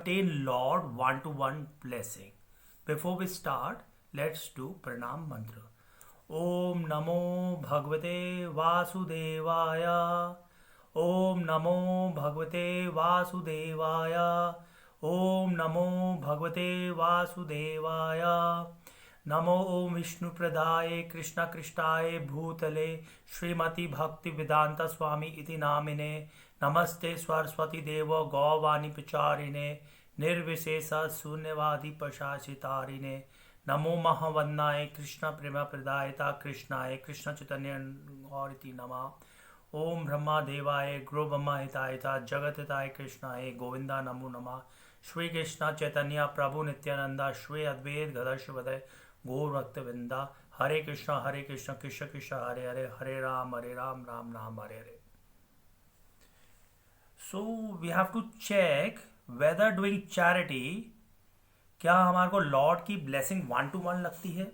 Attain Lord one-to-one blessing. Before we start, let's do Pranam Mantra. Om Namo Bhagavate Vasudevaya. Om Namo Bhagavate Vasudevaya. Om Namo Bhagavate Vasudevaya. नमो ओम विष्णु प्रदाय कृष्ण कृष्णाय भूतले श्रीमती भक्ति वेदांत स्वामी इति नामिने नमस्ते सरस्वती देव गौवाणी प्रचारिणे निर्विशेष शून्यवादी प्रशासितारिणे नमो महावन्नाय कृष्ण प्रेम प्रदायता कृष्णाय कृष्ण चैतन्य गौरिति नमः ओम ब्रह्मा देवाय गुरु ब्रह्मा हिताय जगत हिताय कृष्णाय गोविंदा नमो नमः श्री कृष्ण चैतन्य प्रभु नित्यानंदा श्री अद्वैत गदाधर शिवदय गौर भक्तवृंदा Hare Krishna Krishna Krishna Hare Hare Hare Ram Ram Ram Hare Hare. So we have to check whether doing charity क्या हमारे को लॉर्ड की ब्लेसिंग वन टू वन लगती है.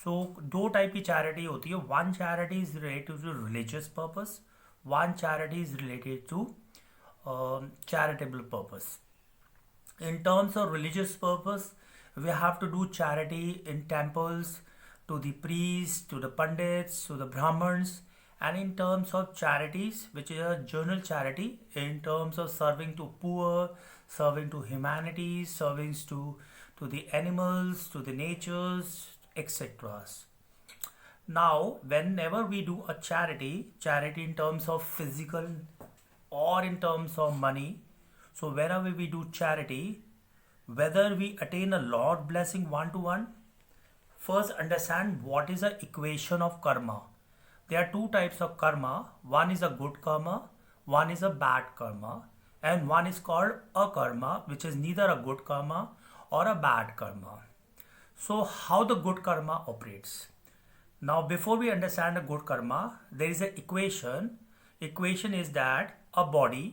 सो दो टाइप की चैरिटी होती है. One charity is related to religious purpose, one charity is related to charitable purpose. In terms of religious purpose, we have to do charity in temples, to the priests, to the pandits, to the brahmins. And in terms of charities, which is a general charity, in terms of serving to poor, serving to humanity, serving to the animals, to the natures, etc. Now whenever we do a charity in terms of physical or in terms of money, so whenever we do charity, whether we attain a Lord blessing one to one, first understand what is the equation of karma. There are two types of karma. One is a good karma, one is a bad karma, and one is called akarma, which is neither a good karma or a bad karma. So how the good karma operates? Now before we understand a good karma, there is an equation. Equation is that a body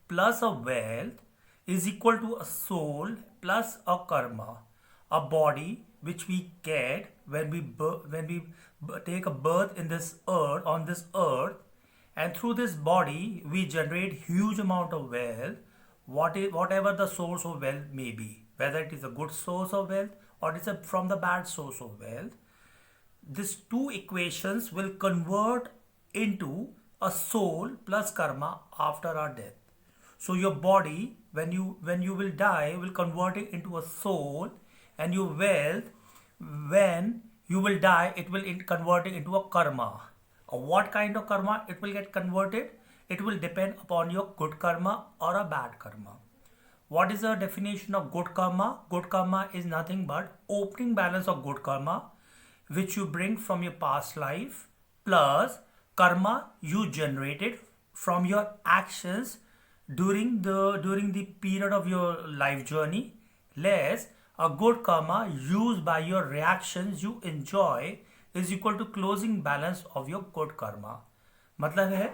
plus a wealth is equal to a soul plus a karma. A body which we get when we take a birth in this earth, on this earth, and through this body we generate huge amount of wealth, whatever the source of wealth may be, whether it is a good source of wealth or it is from the bad source of wealth. These two equations will convert into a soul plus karma after our death. So your body, when you will die, will convert it into a soul, and your wealth, when you will die, it will convert it into a karma. What kind of karma it will get converted? It will depend upon your good karma or a bad karma. What is the definition of good karma? Good karma is nothing but opening balance of good karma, which you bring from your past life, plus karma you generated from your actions during the period of your life journey, less a good karma used by your reactions you enjoy is equal to closing balance of your good karma. मतलब है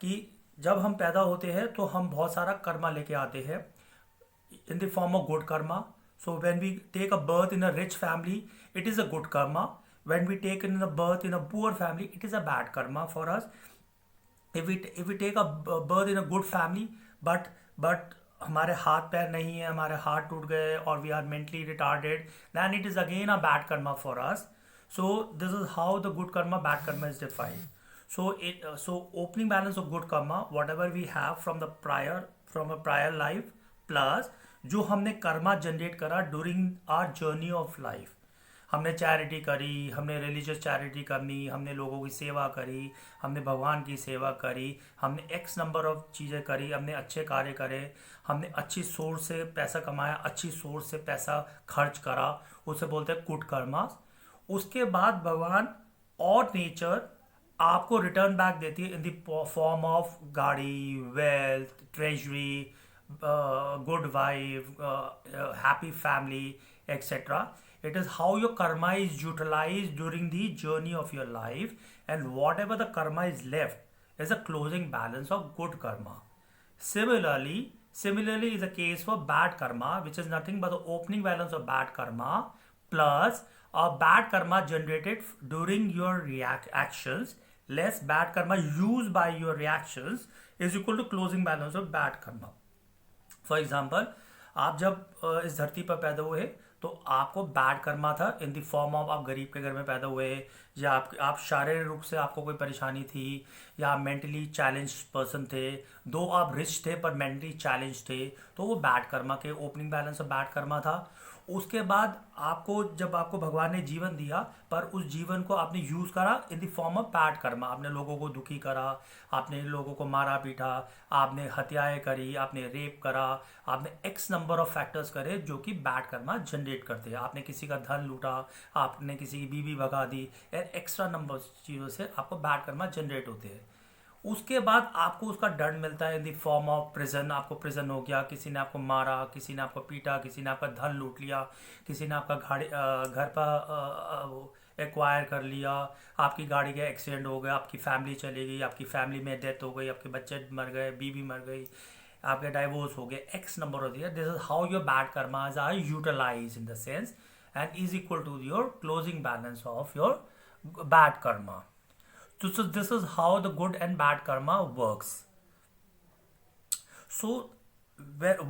कि जब हम पैदा होते हैं तो हम बहुत सारा कर्मा लेके आते हैं in the form of good karma. So when we take a birth in a rich family, it is a good karma. When we take in a birth in a poor family, it is a bad karma for us. If we take a birth in a good family, but हमारे हाथ पैर नहीं है, हमारे हाथ टूट गए और we are mentally retarded, then it is again a bad karma for us. So this is how the good karma, bad karma is defined. So opening balance of good karma, whatever we have from a prior life, plus जो हमने karma generate करा during our journey of life. हमने charity करी, हमने religious charity करनी, हमने लोगों की सेवा करी, हमने भगवान की सेवा करी, हमने एक्स नंबर ऑफ चीज़ें करी, हमने अच्छे कार्य करे, हमने अच्छी सोर्स से पैसा कमाया, अच्छी सोर्स से पैसा खर्च करा, उसे बोलते हैं गुड कर्मा. उसके बाद भगवान और नेचर आपको रिटर्न बैक देती है इन द फॉर्म ऑफ गाड़ी, wealth, treasury, good wife, happy family, etc. It is how your karma is utilized during the journey of your life, and whatever the karma is left is a closing balance of good karma. Similarly is the case for bad karma, which is nothing but the opening balance of bad karma plus a bad karma generated during your actions, less bad karma used by your reactions, is equal to closing balance of bad karma. For example, आप जब इस धरती पर पैदा हुए तो आपको bad Karma था इन द फॉर्म ऑफ आप गरीब के घर में पैदा हुए, या आप शारीरिक रूप से आपको कोई परेशानी थी, या आप मेंटली चैलेंज पर्सन थे, दो आप रिच थे पर मेंटली चैलेंज थे, तो वो बैड कर्मा के opening balance of bad Karma था। उसके बाद आपको जब आपको भगवान ने जीवन दिया पर उस जीवन को आपने यूज करा in the form of bad Karma, आपने लोगों को दुखी करा, आपने लोगों को मारा पीटा, आपने हत्याएं करी, आपने रेप करा, आपने एक्स नंबर ऑफ फैक्टर्स करे जो कि बैड कर्मा जनरेट करते हैं। आपने किसी का धन लूटा, आपने किसी की बीवी भगा दी, एक्स्ट्रा नंबर चीज़ों से आपको बैड कर्मा जनरेट होते हैं। उसके बाद आपको उसका दंड मिलता है in the form of prison. आपको प्रिजन हो गया, किसी ने आपको मारा, किसी ने आपको पीटा, किसी ने आपका धन लूट लिया, किसी ने आपका घर पर एक्वायर कर लिया, आपकी गाड़ी का एक्सीडेंट हो गया, आपकी फैमिली चली गई, आपकी फैमिली में डेथ हो गई, आपके बच्चे मर गए, बीवी मर गई, आपके डाइवोर्स हो गए, एक्स नंबर होती है। This is how your bad karmas are utilize in the sense and is equal to your closing balance of your bad karma. So this is how the good and bad karma works. So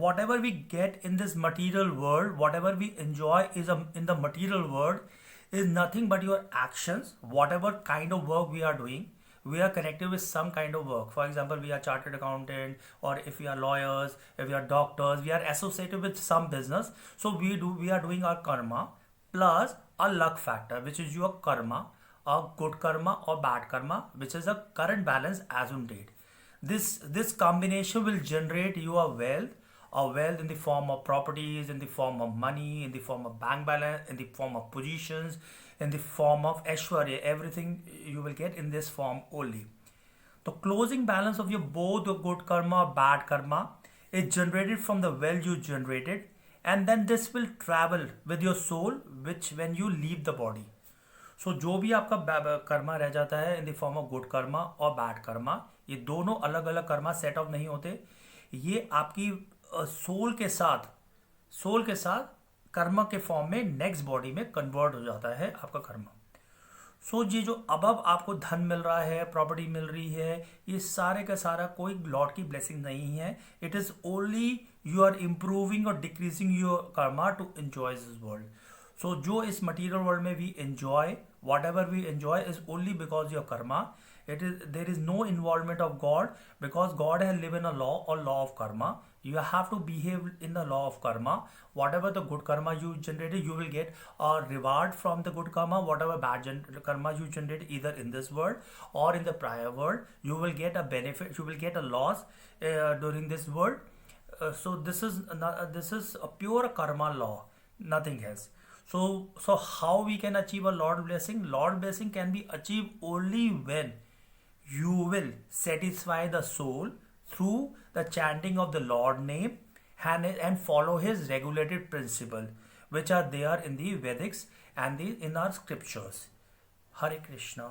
whatever we get in this material world, whatever we enjoy in the material world is nothing but your actions. Whatever kind of work we are doing, we are connected with some kind of work. For example, we are chartered accountant, or if we are lawyers, if we are doctors, we are associated with some business. So we are doing our karma plus a luck factor, which is your karma, a good karma or bad karma, which is a current balance as on date. This combination will generate you a wealth in the form of properties, in the form of money, in the form of bank balance, in the form of positions, in the form of aishwarya. Everything you will get in this form only. The closing balance of your both your good karma or bad karma is generated from the wealth you generated, and then this will travel with your soul, which when you leave the body. सो जो भी आपका कर्मा रह जाता है in the form of good Karma और bad Karma, ये दोनों अलग अलग कर्मा सेट ऑफ नहीं होते, ये आपकी सोल के साथ कर्म के फॉर्म में नेक्स्ट बॉडी में कन्वर्ट हो जाता है आपका कर्मा. सो ये जो अब आपको धन मिल रहा है, प्रॉपर्टी मिल रही है, ये सारे का सारा कोई लॉर्ड की ब्लेसिंग नहीं है. It is only you are improving और decreasing your karma to enjoy this world. So जो इस मटीरियल वर्ल्ड में we enjoy, whatever we enjoy is only because your karma. There is no involvement of God, because God has given a law or law of karma. You have to behave in the law of karma. Whatever the good karma you generated, you will get a reward from the good karma. Whatever bad karma you generated, either in this world or in the prior world, you will get a benefit, you will get a loss during this world. So this is a pure karma law, nothing else. So how we can achieve a Lord blessing? Lord blessing can be achieved only when you will satisfy the soul through the chanting of the Lord name and follow his regulated principle, which are there in the Vedics and in our scriptures. Hare Krishna.